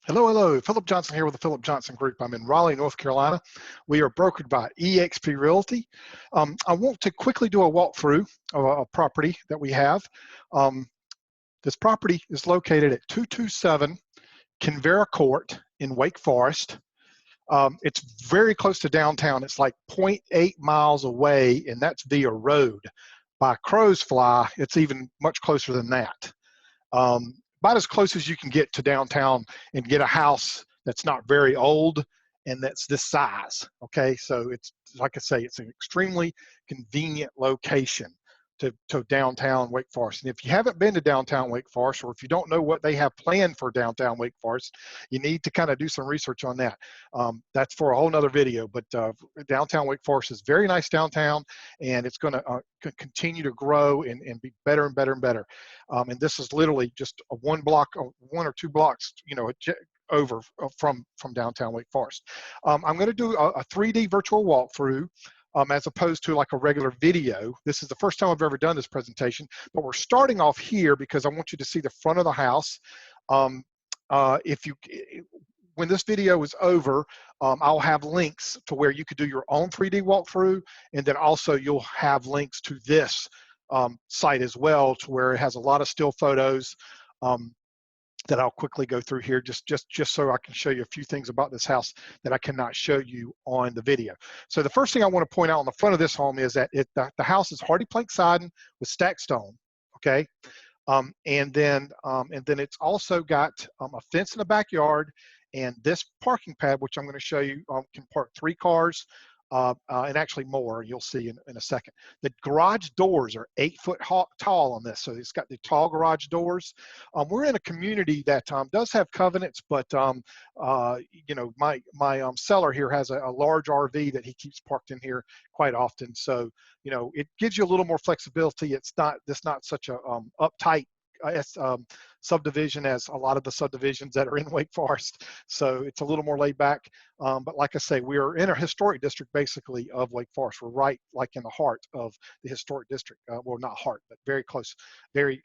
Hello, hello. Philip Johnson here with the Philip Johnson Group. I'm in Raleigh, North Carolina. We are brokered by eXp Realty. I want to quickly do a walkthrough of a property that we have. This property is located at 227 Kinvara Court in Wake Forest. It's very close to downtown. It's like 0.8 miles away, and that's via road. By crow's fly, it's even much closer than that. About as close as you can get to downtown and get a house that's not very old and that's this size. Okay, so it's, like I say, it's an extremely convenient location to downtown Wake Forest. And if you haven't been to downtown Wake Forest, or if you don't know what they have planned for downtown Wake Forest, you need to kind of do some research on that. That's for a whole nother video, but downtown Wake Forest is very nice downtown, and it's going to continue to grow and be better and better and better. And this is literally just a one or two blocks, over from downtown Wake Forest. I'm going to do a 3D virtual walkthrough. As opposed to like a regular video. This is the first time I've ever done this presentation, but we're starting off here because I want you to see the front of the house. When this video is over, I'll have links to where you could do your own 3D walkthrough, and then also you'll have links to this site as well, to where it has a lot of still photos that I'll quickly go through here, just so I can show you a few things about this house that I cannot show you on the video. So the first thing I want to point out on the front of this home is that the house is hardy plank siding with stacked stone, okay? And then it's also got a fence in the backyard, and this parking pad, which I'm going to show you, can park 3 cars. And actually more, you'll see in a second. The garage doors are 8 foot tall on this, so it's got the tall garage doors. We're in a community that does have covenants, but my seller here has a large RV that he keeps parked in here quite often, so it gives you a little more flexibility. It's not such a uptight subdivision as a lot of the subdivisions that are in Wake Forest, so it's a little more laid back. But like I say, we are in a historic district basically of Wake Forest. We're right like in the heart of the historic district. Well, not heart, but very close, very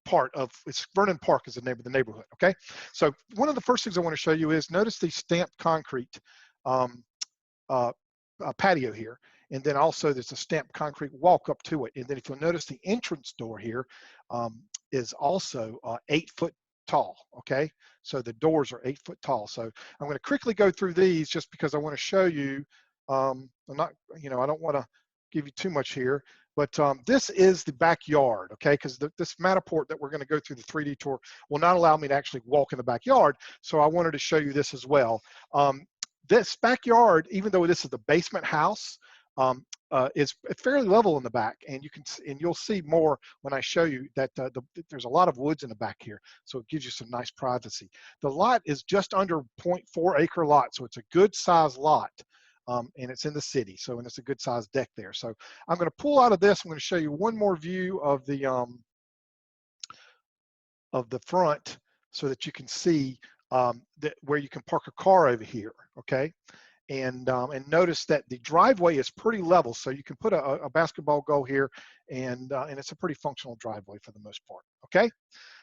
part of it's Vernon Park is the name of the neighborhood. Okay, so one of the first things I want to show you is notice the stamped concrete patio here. And then also there's a stamped concrete walk up to it. And then if you'll notice, the entrance door here is also 8 foot tall, okay? So the doors are 8 foot tall. So I'm gonna quickly go through these just because I wanna show you, I don't wanna give you too much here, but this is the backyard, okay? Because this Matterport that we're gonna go through the 3D tour will not allow me to actually walk in the backyard. So I wanted to show you this as well. This backyard, even though this is the basement house, is fairly level in the back, and you'll see more when I show you that there's a lot of woods in the back here, so it gives you some nice privacy. The lot is just under 0.4 acre lot, so it's a good size lot, and it's in the city, and it's a good size deck there. So I'm going to pull out of this. I'm going to show you one more view of the front so that you can see where you can park a car over here, okay? And notice that the driveway is pretty level, so you can put a basketball goal here, and it's a pretty functional driveway for the most part. Okay,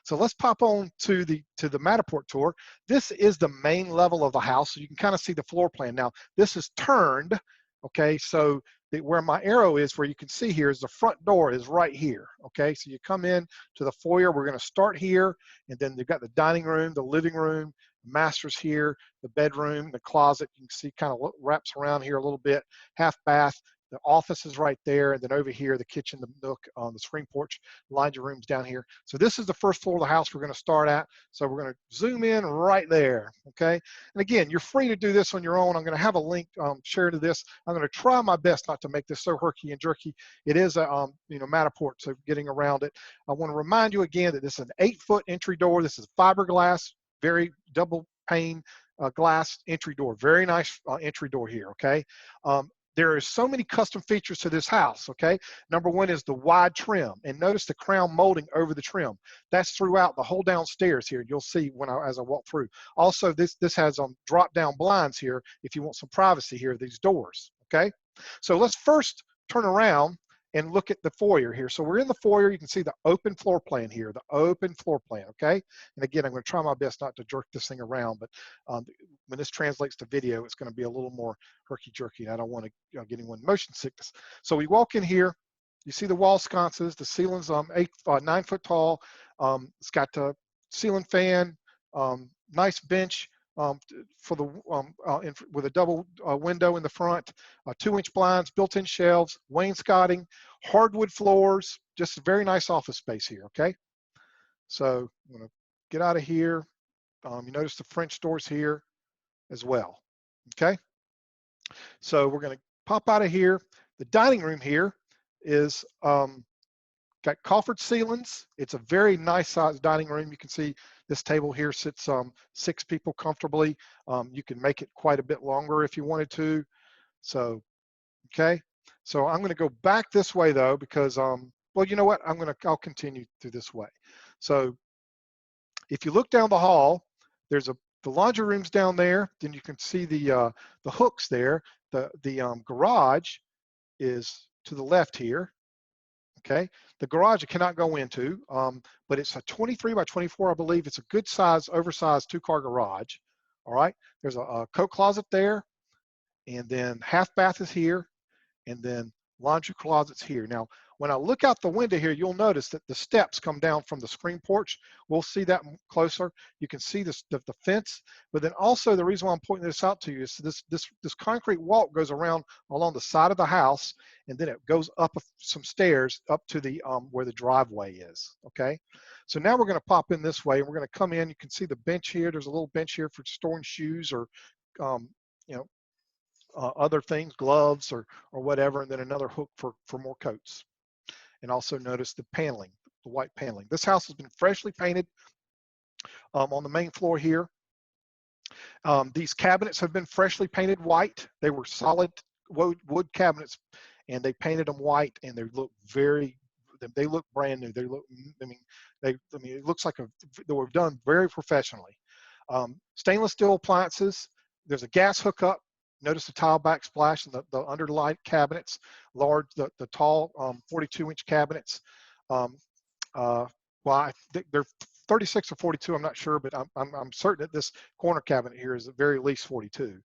so let's pop on to the Matterport tour. This is the main level of the house, so you can kind of see the floor plan. Now this is turned, okay, so where my arrow is, where you can see here, is the front door is right here. Okay, so you come in to the foyer. We're going to start here, and then they've got the dining room, the living room, master's here, the bedroom, the closet. You can see kind of wraps around here a little bit. Half bath. The office is right there, and then over here, the kitchen, the nook, the screen porch, laundry room's down here. So this is the first floor of the house we're going to start at. So we're going to zoom in right there, okay? And again, you're free to do this on your own. I'm going to have a link shared to this. I'm going to try my best not to make this so herky and jerky. It is a Matterport, so getting around it. I want to remind you again that this is an 8 foot entry door. This is fiberglass, very double pane glass entry door. Very nice entry door here, okay? There are so many custom features to this house, okay? Number one is the wide trim, and notice the crown molding over the trim. That's throughout the whole downstairs here. You'll see as I walk through. Also, this has drop-down blinds here if you want some privacy here, these doors, okay? So let's first turn around and look at the foyer here. So we're in the foyer. You can see the open floor plan here, the open floor plan, okay? And again, I'm going to try my best not to jerk this thing around, but when this translates to video, it's going to be a little more herky-jerky. I don't want to get anyone motion sickness. So we walk in here. You see the wall sconces. The ceiling's 9 foot tall. It's got a ceiling fan, nice bench for the with a double window in the front, 2-inch blinds, built-in shelves, wainscoting, hardwood floors, just a very nice office space here, okay? So I'm gonna get out of here. You notice the French doors here as well, okay? So we're gonna pop out of here. The dining room here is got coffered ceilings. It's a very nice sized dining room. You can see this table here sits 6 people comfortably. You can make it quite a bit longer if you wanted to. So, okay. So I'm gonna go back this way though, because, well, you know what? I'll continue through this way. So if you look down the hall, there's the laundry room's down there. Then you can see the hooks there. The garage is to the left here. Okay, the garage you cannot go into, but it's a 23 by 24, I believe. It's a good size, oversized 2-car garage. All right, there's a coat closet there, and then half bath is here, and then laundry closets here. Now, when I look out the window here, you'll notice that the steps come down from the screen porch. We'll see that closer. You can see the fence, but then also the reason why I'm pointing this out to you is this concrete walk goes around along the side of the house, and then it goes up some stairs up to the where the driveway is. Okay, so now we're going to pop in this way, and we're going to come in. You can see the bench here. There's a little bench here for storing shoes or you know, other things, gloves or whatever, and then another hook for more coats. And also notice the paneling, the white paneling. This house has been freshly painted on the main floor here. These cabinets have been freshly painted white. They were solid wood cabinets, and they painted them white, and they look they look brand new. They look, it looks like they were done very professionally. Stainless steel appliances. There's a gas hookup. Notice the tile backsplash and the underlight cabinets, large, the tall 42-inch cabinets. Well, they're 36 or 42, I'm not sure, but I'm certain that this corner cabinet here is at very least 42.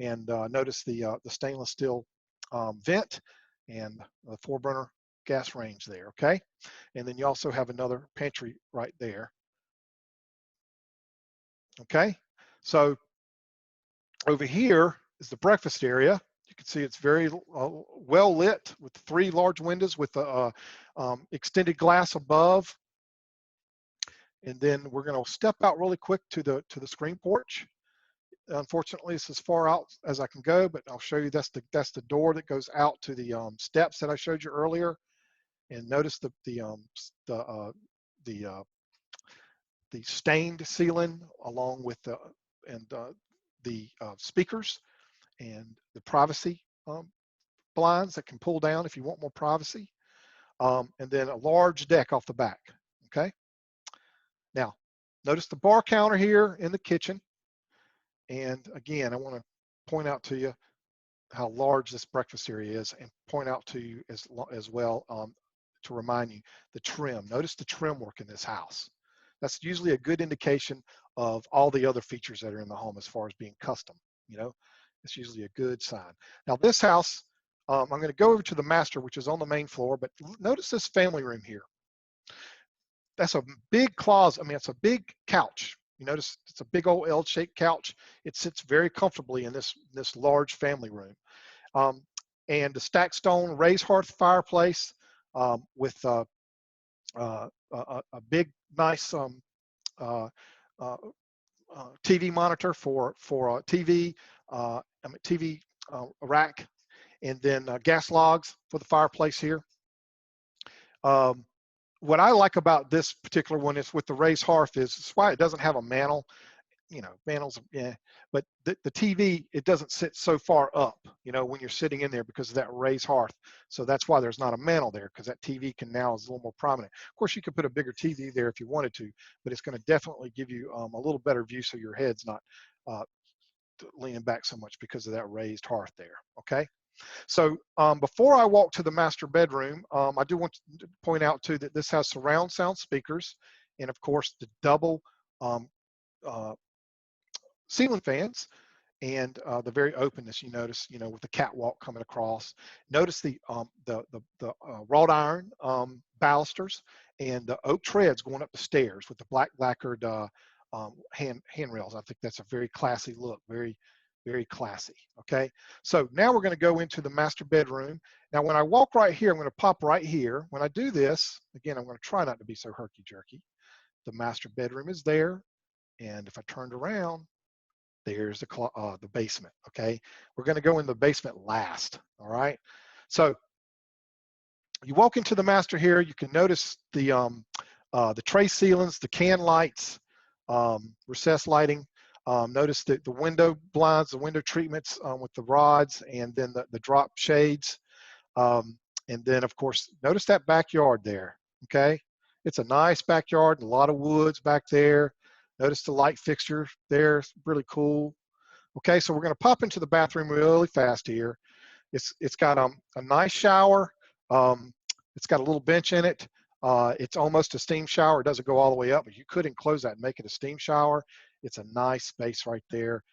And notice the stainless steel vent and the 4-burner gas range there, okay? And then you also have another pantry right there. Okay, so over here is the breakfast area. You can see it's very well lit with 3 large windows with the extended glass above. And then we're going to step out really quick to the screen porch. Unfortunately, it's as far out as I can go, but I'll show you that's the door that goes out to the steps that I showed you earlier. And notice the stained ceiling along with the speakers and the privacy blinds that can pull down if you want more privacy, and then a large deck off the back. Okay. Now, notice the bar counter here in the kitchen. And again, I want to point out to you how large this breakfast area is, and point out to you as well to remind you the trim. Notice the trim work in this house. That's usually a good indication of all the other features that are in the home as far as being custom. You know, it's usually a good sign. Now this house, I'm going to go over to the master, which is on the main floor, but notice this family room here. That's a big closet. I mean, it's a big couch. You notice it's a big old L-shaped couch. It sits very comfortably in this large family room. And the stacked stone raised hearth fireplace with a big, nice TV monitor for TV, TV rack, and then gas logs for the fireplace here. What I like about this particular one is with the raised hearth is why it doesn't have a mantle. You know, mantles, yeah, but the TV, it doesn't sit so far up, you know, when you're sitting in there because of that raised hearth. So that's why there's not a mantle there, because that TV is a little more prominent. Of course, you could put a bigger TV there if you wanted to, but it's going to definitely give you a little better view so your head's not leaning back so much because of that raised hearth there, okay? So before I walk to the master bedroom, I do want to point out too that this has surround sound speakers, and of course the double um, uh, ceiling fans, and the very openness you notice, with the catwalk coming across. Notice the wrought iron balusters and the oak treads going up the stairs with the black lacquered handrails. I think that's a very classy look, very, very classy. Okay, so now we're going to go into the master bedroom. Now, when I walk right here, I'm going to pop right here. When I do this, again, I'm going to try not to be so herky-jerky. The master bedroom is there, and if I turned around, there's the basement. Okay, we're going to go in the basement last. All right, so you walk into the master here. You can notice the tray ceilings, the can lights, recessed lighting. Notice the window blinds, the window treatments with the rods, and then the drop shades. And then, of course, notice that backyard there. Okay, it's a nice backyard, a lot of woods back there. Notice the light fixture there, it's really cool. Okay, so we're going to pop into the bathroom really fast here. It's got a nice shower. It's got a little bench in it. It's almost a steam shower. It doesn't go all the way up, but you could enclose that and make it a steam shower. It's a nice space right there.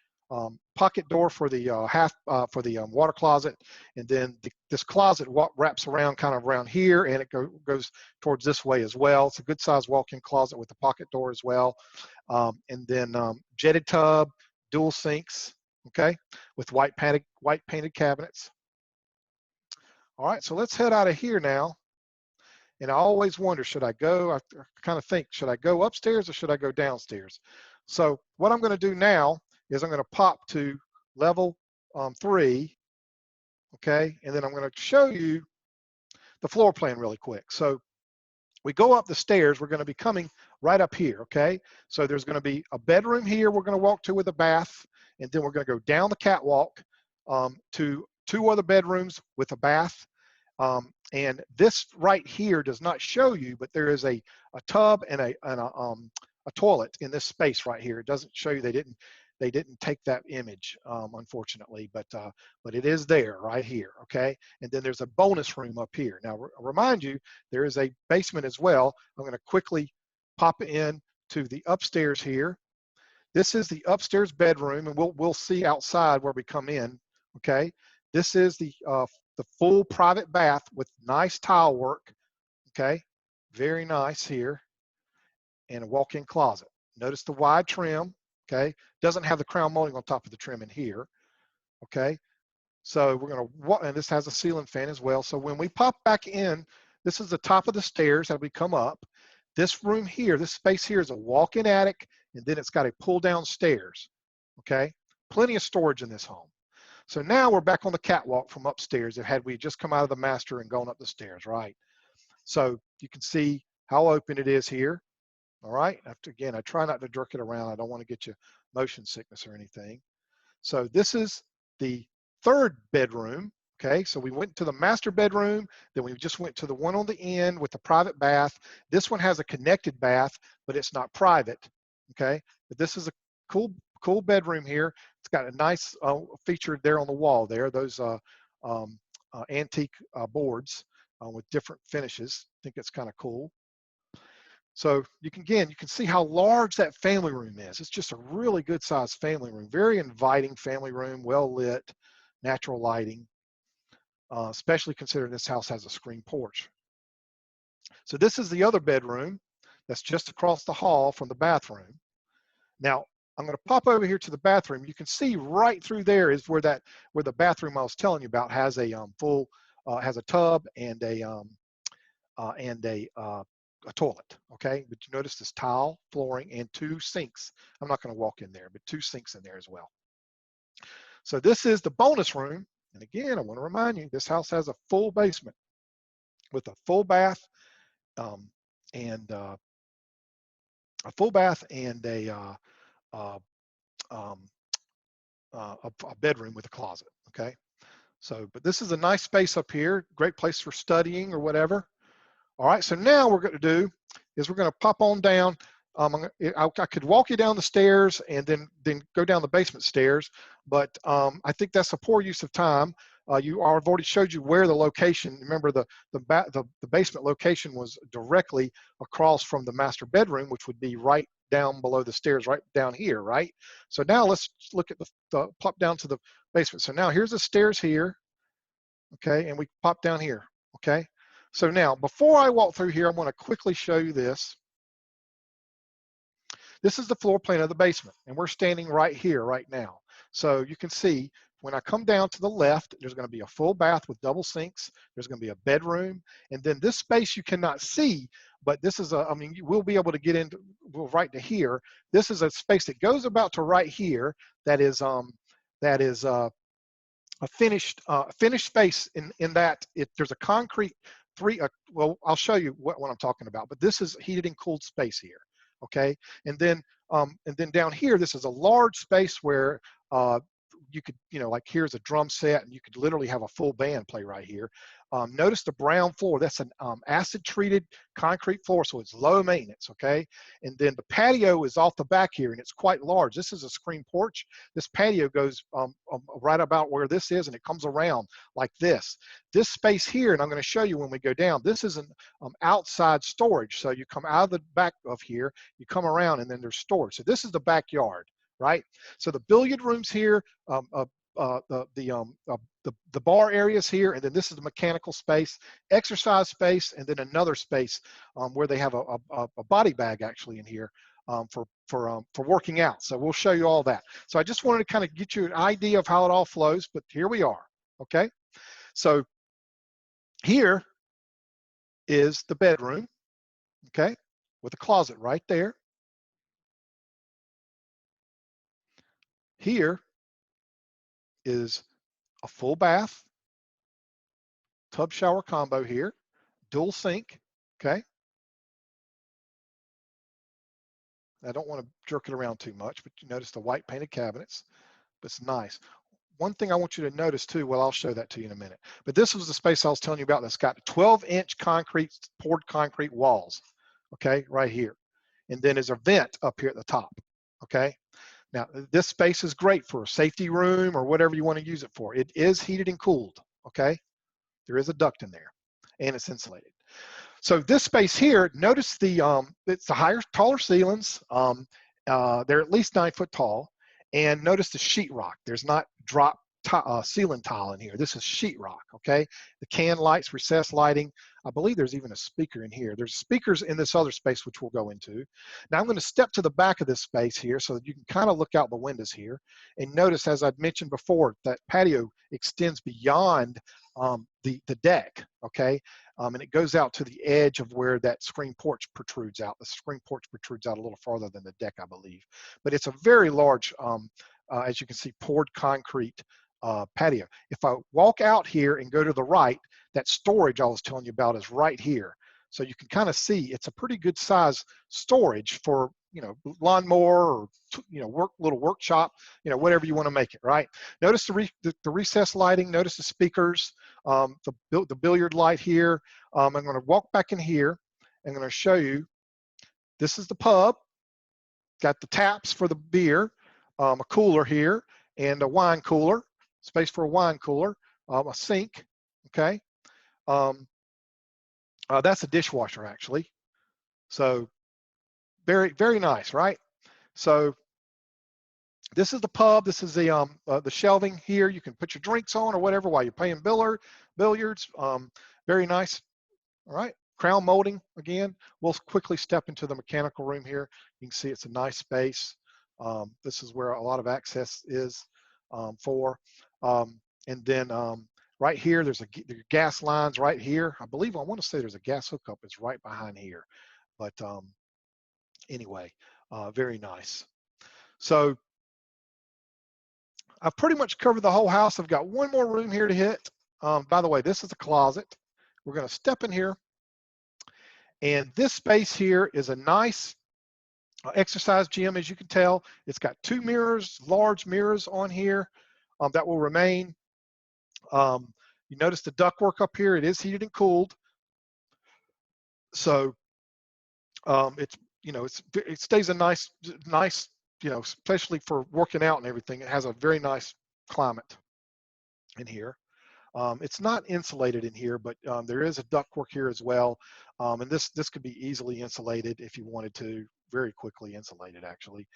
Pocket door for the water closet, and then this closet wraps around kind of around here, and it goes towards this way as well. It's a good sized walk-in closet with the pocket door as well, and then jetted tub, dual sinks, okay, with white painted cabinets. All right, so let's head out of here now. And I always wonder, should I go? I kind of think, should I go upstairs or should I go downstairs? So what I'm going to do now is I'm going to pop to level 3, okay, and then I'm going to show you the floor plan really quick. So we go up the stairs, we're going to be coming right up here, okay? So there's going to be a bedroom here we're going to walk to with a bath, and then we're going to go down the catwalk to 2 other bedrooms with a bath. And this right here does not show you, but there is a tub and a toilet in this space right here. It doesn't show you. They didn't take that image, unfortunately, but it is there right here, okay? And then there's a bonus room up here. Now, remind you, there is a basement as well. I'm going to quickly pop in to the upstairs here. This is the upstairs bedroom, and we'll see outside where we come in, okay? This is the full private bath with nice tile work, okay? Very nice here, and a walk-in closet. Notice the wide trim, okay? Doesn't have the crown molding on top of the trim in here, okay? So we're gonna, and this has a ceiling fan as well. So when we pop back in, this is the top of the stairs as we come up. This room here, this space here is a walk-in attic, and then it's got a pull-down stairs, okay? Plenty of storage in this home. So now we're back on the catwalk from upstairs. Had we just come out of the master and gone up the stairs, right? So you can see how open it is here. All right. Again, I try not to jerk it around. I don't want to get you motion sickness or anything. So this is the 3rd bedroom. Okay. So we went to the master bedroom. Then we just went to the one on the end with the private bath. This one has a connected bath, but it's not private. Okay. But this is a cool bedroom here. It's got a nice feature there on the wall there, those antique boards with different finishes. I think it's kind of cool. So you can see how large that family room is. It's just a really good sized family room, very inviting family room, well lit, natural lighting, especially considering this house has a screen porch. So this is the other bedroom that's just across the hall from the bathroom. Now, I'm going to pop over here to the bathroom. You can see right through there is where the bathroom I was telling you about has a has a tub and a toilet. Okay, but you notice this tile flooring and 2 sinks. I'm not going to walk in there, but 2 sinks in there as well. So this is the bonus room, and again, I want to remind you, this house has a full basement with a full bath and a bedroom with a closet, okay? So, but this is a nice space up here, great place for studying or whatever. All right, so now what we're going to do is we're going to pop on down. I could walk you down the stairs and then go down the basement stairs, but I think that's a poor use of time. I've already showed you where the location. Remember, the basement location was directly across from the master bedroom, which would be right down below the stairs, right down here, right? So now let's look at the pop down to the basement. So now here's the stairs here, okay, and we pop down here, okay? So now, before I walk through here, I want to quickly show you this. This is the floor plan of the basement, and we're standing right here right now. So you can see when I come down to the left, there's going to be a full bath with double sinks. There's going to be a bedroom, and then this space you cannot see, but this is I mean, you will be able to get into, well, right to here. This is a space that goes about to right here. That is a finished space in that there's a concrete well, I'll show you what I'm talking about, but this is heated and cooled space here, okay? And then down here, this is a large space where you could, like here's a drum set, and you could literally have a full band play right here. Notice the brown floor. That's an acid-treated concrete floor, so it's low maintenance, okay? And then the patio is off the back here, and it's quite large. This is a screen porch. This patio goes right about where this is, and it comes around like this. This space here, and I'm going to show you when we go down, this is an outside storage. So you come out of the back of here, you come around, and then there's storage. So this is the backyard, right? So the billiard rooms here, the bar areas here, and then this is the mechanical space, exercise space, and then another space where they have a body bag actually in here for working out. So we'll show you all that. So I just wanted to kind of get you an idea of how it all flows, but here we are, okay? So here is the bedroom, okay, with a closet right there. Here is a full bath, tub shower combo here, dual sink, okay? I don't want to jerk it around too much, but you notice the white painted cabinets, but it's nice. One thing I want you to notice too, well, I'll show that to you in a minute, but this was the space I was telling you about that's got 12-inch poured concrete walls, okay, right here. And then there's a vent up here at the top, okay? Now, this space is great for a safety room or whatever you want to use it for. It is heated and cooled, okay? There is a duct in there, and it's insulated. So this space here, notice it's the taller ceilings. They're at least 9 foot tall, and notice the sheetrock. There's not drop ceiling tile in here. This is sheetrock, okay? The can lights, recessed lighting. I believe there's even a speaker in here. There's speakers in this other space, which we'll go into. Now I'm going to step to the back of this space here so that you can kind of look out the windows here. And notice, as I'd mentioned before, that patio extends beyond the deck, okay? And it goes out to the edge of where that screen porch protrudes out. The screen porch protrudes out a little farther than the deck, I believe. But it's a very large, as you can see, poured concrete patio. If I walk out here and go to the right, that storage I was telling you about is right here. So you can kind of see it's a pretty good size storage for, lawnmower or, little workshop, whatever you want to make it, right? Notice the recessed lighting, notice the speakers, the billiard light here. I'm going to walk back in here. I'm going to show you, this is the pub. Got the taps for the beer, a cooler here, and a wine cooler, space for a wine cooler, a sink, okay? That's a dishwasher, actually. So very, very nice, right? So this is the pub. This is the shelving here. You can put your drinks on or whatever while you're playing billiards. Very nice. All right. Crown molding again. We'll quickly step into the mechanical room here. You can see it's a nice space. This is where a lot of access is for. And then right here, there's gas lines right here. I want to say there's a gas hookup. It's right behind here. But anyway, very nice. So I've pretty much covered the whole house. I've got one more room here to hit. By the way, this is a closet. We're going to step in here. And this space here is a nice exercise gym, as you can tell. It's got 2 mirrors, large mirrors on here that will remain. You notice the ductwork up here. It is heated and cooled. So it stays a nice, especially for working out and everything. It has a very nice climate in here. It's not insulated in here, but there is a ductwork here as well. And this could be easily insulated if you wanted to, very quickly insulated actually.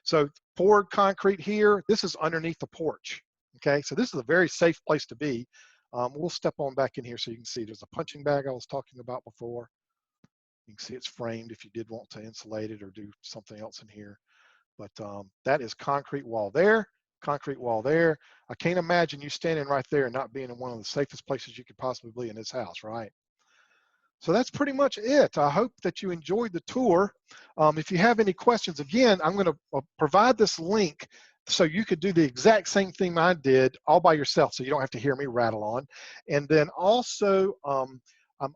So poured concrete here, this is underneath the porch. Okay, so this is a very safe place to be. We'll step on back in here so you can see there's a punching bag I was talking about before. You can see it's framed if you did want to insulate it or do something else in here. But that is concrete wall there, concrete wall there. I can't imagine you standing right there and not being in one of the safest places you could possibly be in this house, right? So that's pretty much it. I hope that you enjoyed the tour. If you have any questions, again, I'm going to provide this link so you could do the exact same thing I did all by yourself, so you don't have to hear me rattle on. And then also, I'm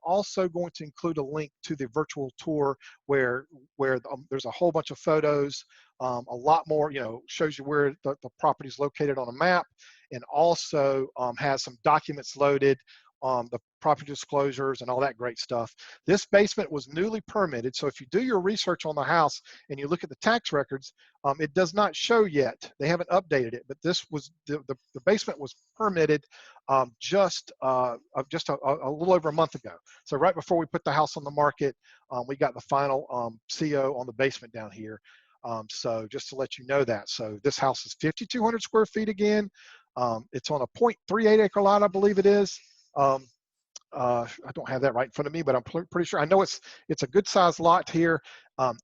also going to include a link to the virtual tour where there's a whole bunch of photos, a lot more, shows you where the property is located on a map, and also has some documents loaded, the property disclosures and all that great stuff. This basement was newly permitted, so if you do your research on the house and you look at the tax records, it does not show yet. They haven't updated it, but this was the basement was permitted just a little over a month ago. So right before we put the house on the market, we got the final CO on the basement down here. So just to let you know that. So this house is 5,200 square feet again. It's on a 0.38 acre lot, I believe it is. I don't have that right in front of me, but I'm pretty sure. I know it's a good sized lot here.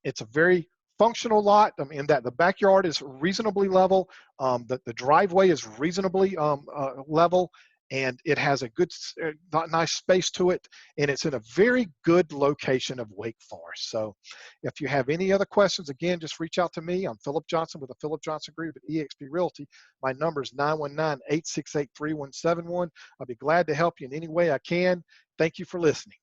It's a very functional lot. I mean, that the backyard is reasonably level. The driveway is reasonably level, and it has a good, nice space to it, and it's in a very good location of Wake Forest. So if you have any other questions, again, just reach out to me. I'm Phillip Johnson with the Phillip Johnson Group at eXp Realty. My number is 919-868-3171. I'll be glad to help you in any way I can. Thank you for listening.